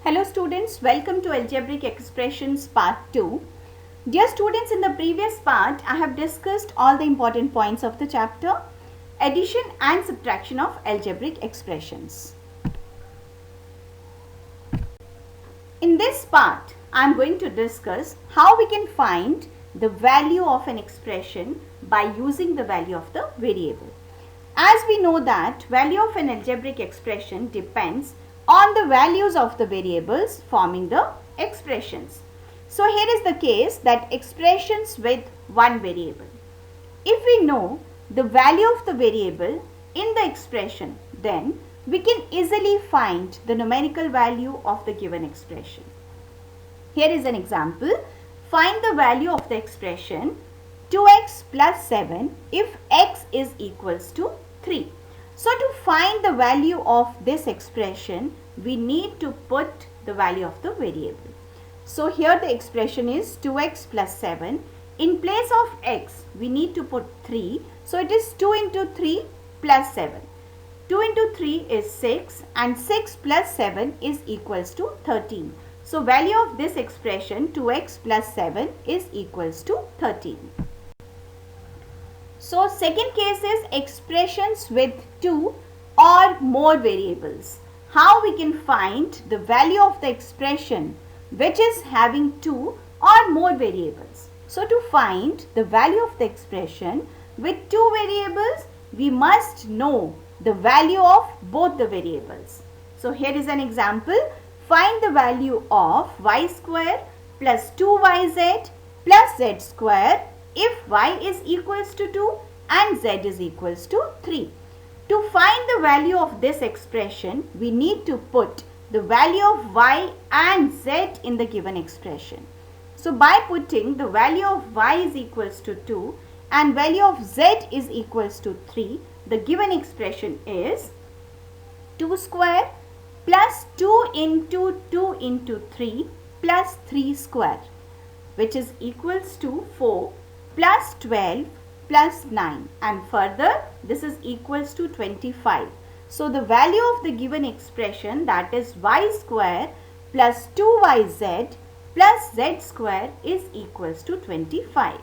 Hello students, welcome to Algebraic Expressions Part 2. Dear students, in the previous part, I have discussed all the important points of the chapter, addition and subtraction of algebraic expressions. In this part, I am going to discuss how we can find the value of an expression by using the value of the variable. As we know that value of an algebraic expression depends on the values of the variables forming the expressions. So here is the case that expressions with one variable. If we know the value of the variable in the expression, then we can easily find the numerical value of the given expression. Here is an example. Find the value of the expression 2x plus 7 if x is equals to 3. So to find the value of this expression, we need to put the value of the variable. So here the expression is 2x plus 7. In place of x, we need to put 3. So it is 2 into 3 plus 7. 2 into 3 is 6 and 6 plus 7 is equals to 13. So value of this expression 2x plus 7 is equals to 13. So second case is expressions with 2 or more variables. How we can find the value of the expression which is having 2 or more variables. So to find the value of the expression with 2 variables, we must know the value of both the variables. So here is an example. Find the value of y square plus 2yz plus z square if y is equals to 2 and z is equals to 3. To find the value of this expression, we need to put the value of y and z in the given expression. So by putting the value of y is equals to 2 and value of z is equals to 3, the given expression is 2 square plus 2 into 2 into 3 plus 3 square, which is equals to 4 plus 12 plus 9, and further this is equals to 25. So the value of the given expression, that is y square plus 2yz plus z square, is equals to 25.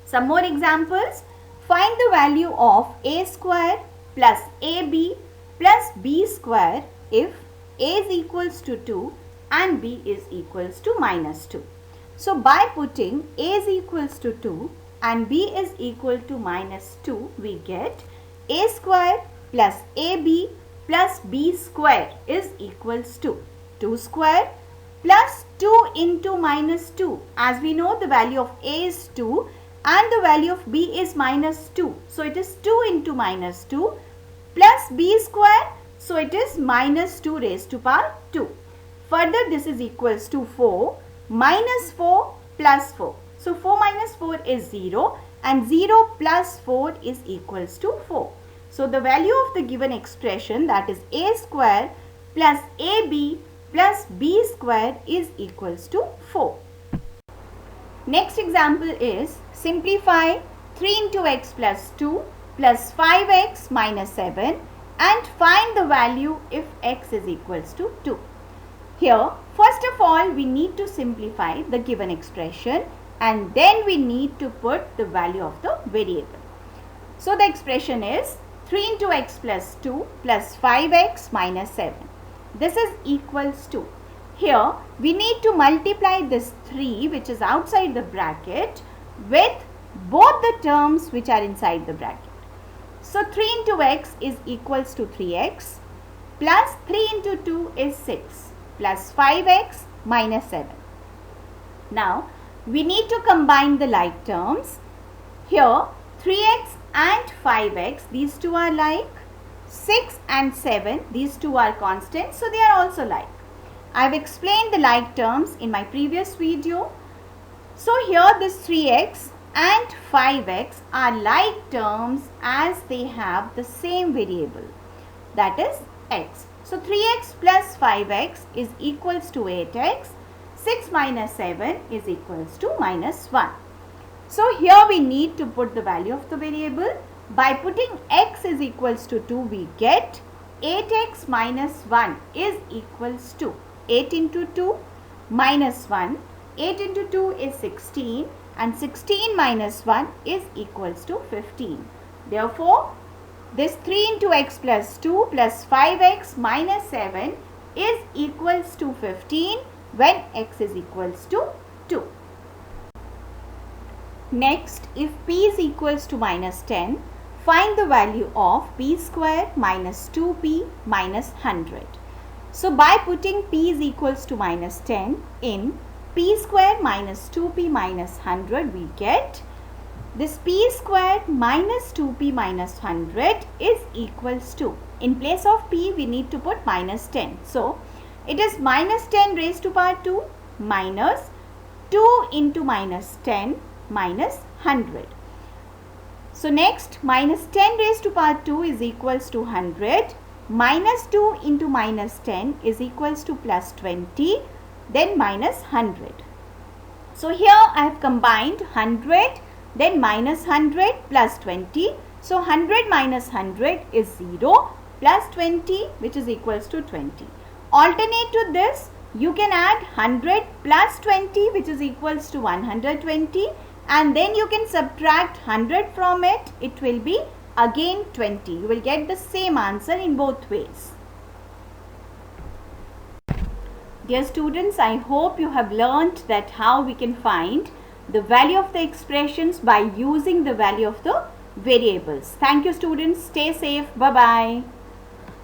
Some more examples. Find the value of a square plus ab plus b square if a is equals to 2 and b is equals to minus 2. So by putting a is equals to 2 and b is equal to minus 2, we get a square plus ab plus b square is equals to 2 square plus 2 into minus 2. As we know, the value of a is 2 and the value of b is minus 2. So it is 2 into minus 2 plus b square. So it is minus 2 raised to power 2. Further, this is equals to 4 minus 4 plus 4. So 4 minus 4 is 0 and 0 plus 4 is equals to 4. So the value of the given expression, that is a square plus ab plus b square, is equals to 4. Next example is simplify 3 into x plus 2 plus 5x minus 7 and find the value if x is equals to 2. Here, first of all, we need to simplify the given expression and then we need to put the value of the variable. So the expression is 3 into x plus 2 plus 5x minus 7. This is equals to, here we need to multiply this 3 which is outside the bracket with both the terms which are inside the bracket. So 3 into x is equals to 3x plus 3 into 2 is 6 plus 5x minus 7. Now we need to combine the like terms. Here 3x and 5x, these two are like. 6 and 7, these two are constant, so they are also like. I have explained the like terms in my previous video. So here this 3x and 5x are like terms as they have the same variable, that is x. So 3x plus 5x is equals to 8x. 6 minus 7 is equals to minus 1. So here we need to put the value of the variable. By putting x is equals to 2, we get 8x minus 1 is equals to 8 into 2 minus 1. 8 into 2 is 16 and 16 minus 1 is equals to 15. Therefore, this 3 into x plus 2 plus 5x minus 7 is equals to 15 when x is equals to 2. Next, if p is equals to minus 10, find the value of p square minus 2p minus 100. So, by putting p is equals to minus 10 in p square minus 2p minus 100, we get this p square minus 2p minus 100 is equals to, in place of p we need to put minus 10. So, it is minus 10 raised to power 2 minus 2 into minus 10 minus 100. So, next minus 10 raised to power 2 is equals to 100. Minus 2 into minus 10 is equals to plus 20, then minus 100. So, here I have combined 100, then minus 100 plus 20. So, 100 minus 100 is 0 plus 20, which is equals to 20. Alternate to this, you can add 100 plus 20, which is equals to 120, and then you can subtract 100 from it. It will be again 20. You will get the same answer in both ways. Dear students, I hope you have learnt that how we can find the value of the expressions by using the value of the variables. Thank you students. Stay safe. Bye-bye.